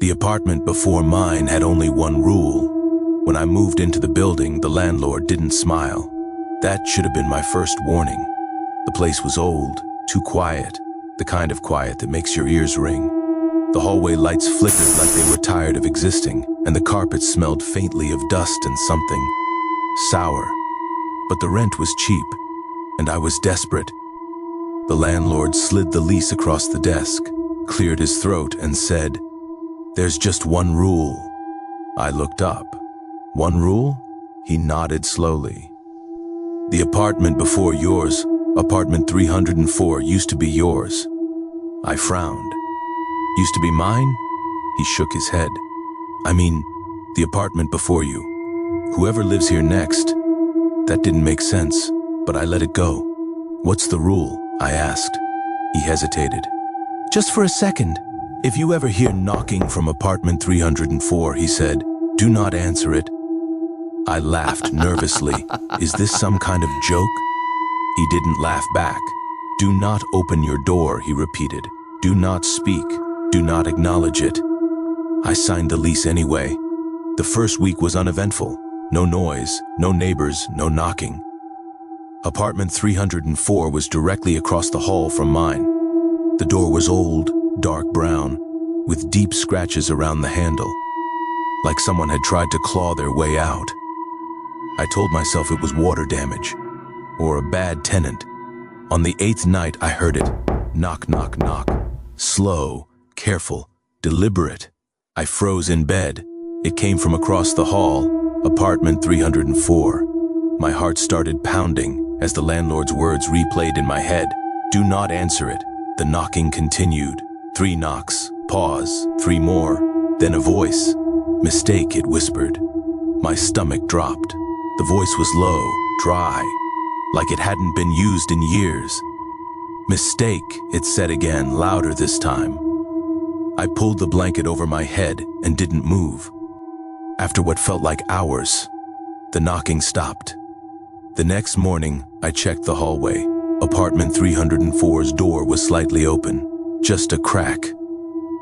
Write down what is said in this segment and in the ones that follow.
The apartment before mine had only one rule. When I moved into the building, the landlord didn't smile. That should have been my first warning. The place was old, too quiet, the kind of quiet that makes your ears ring. The hallway lights flickered like they were tired of existing, and the carpet smelled faintly of dust and something sour. But the rent was cheap, and I was desperate. The landlord slid the lease across the desk, cleared his throat, and said, "There's just one rule." I looked up. "One rule?" He nodded slowly. "The apartment before yours, apartment 304, used to be yours." I frowned. "Used to be mine?" He shook his head. "I mean, the apartment before you. Whoever lives here next." That didn't make sense, but I let it go. "What's the rule?" I asked. He hesitated. "Just for a second. If you ever hear knocking from apartment 304, he said, do not answer it." I laughed nervously. Is this some kind of joke? He didn't laugh back. "Do not open your door," he repeated. "Do not speak. Do not acknowledge it." I signed the lease anyway. The first week was uneventful. No noise, no neighbors, no knocking. Apartment 304 was directly across the hall from mine. The door was old, dark brown, with deep scratches around the handle, like someone had tried to claw their way out. I told myself it was water damage, or a bad tenant. On the 8th night, I heard it. Knock, knock, knock. Slow, careful, deliberate. I froze in bed. It came from across the hall, apartment 304. My heart started pounding as the landlord's words replayed in my head. "Do not answer it." The knocking continued. 3 knocks, pause, 3 more, then a voice. "Mistake," it whispered. My stomach dropped. The voice was low, dry, like it hadn't been used in years. "Mistake," it said again, louder this time. I pulled the blanket over my head and didn't move. After what felt like hours, the knocking stopped. The next morning, I checked the hallway. Apartment 304's door was slightly open, just a crack.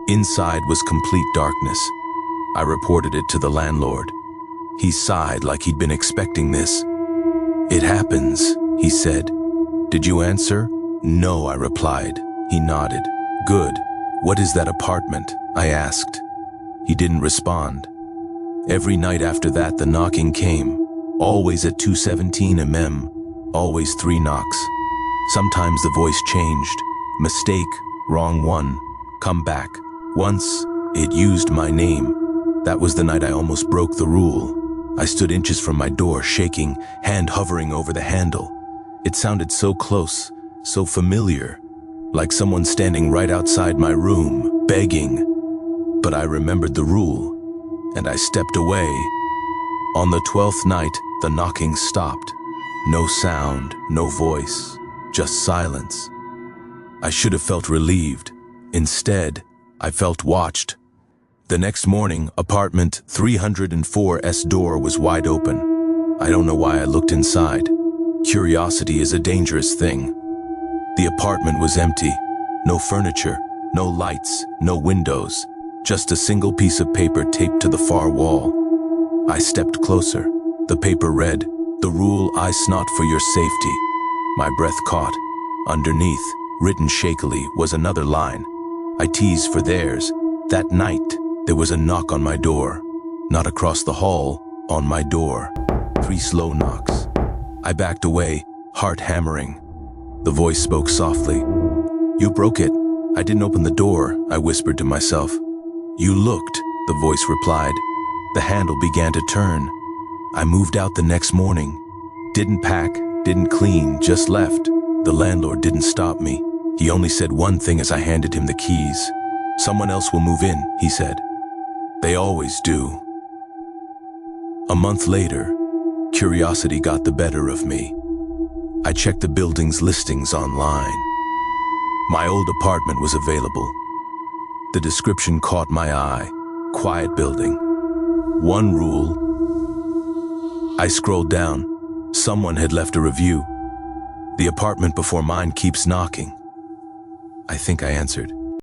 Inside was complete darkness. I reported it to the landlord. He sighed like he'd been expecting this. "It happens," he said. "Did you answer?" "No," I replied. He nodded. "Good. What is that apartment?" I asked. He didn't respond. Every night after that, the knocking came. Always at 2:17 m.m. Always 3 knocks. Sometimes the voice changed. "Mistake, wrong one, come back." Once, it used my name. That was the night I almost broke the rule. I stood inches from my door, shaking, hand hovering over the handle. It sounded so close, so familiar, like someone standing right outside my room, begging. But I remembered the rule, and I stepped away. On the 12th night, the knocking stopped. No sound, no voice, just silence. I should have felt relieved. Instead, I felt watched. The next morning, apartment 304's door was wide open. I don't know why I looked inside. Curiosity is a dangerous thing. The apartment was empty. No furniture, no lights, no windows. Just a single piece of paper taped to the far wall. I stepped closer. The paper read, "The rule is not for your safety." My breath caught. Underneath, written shakily, was another line. I teased for theirs. That night, there was a knock on my door. Not across the hall, on my door. 3 slow knocks. I backed away, heart hammering. The voice spoke softly. "You broke it." "I didn't open the door," I whispered to myself. "You looked," the voice replied. The handle began to turn. I moved out the next morning. Didn't pack, didn't clean, just left. The landlord didn't stop me. He only said one thing as I handed him the keys. "Someone else will move in," he said. "They always do." A month later, curiosity got the better of me. I checked the building's listings online. My old apartment was available. The description caught my eye. Quiet building. One rule. I scrolled down. Someone had left a review. "The apartment before mine keeps knocking." I think I answered.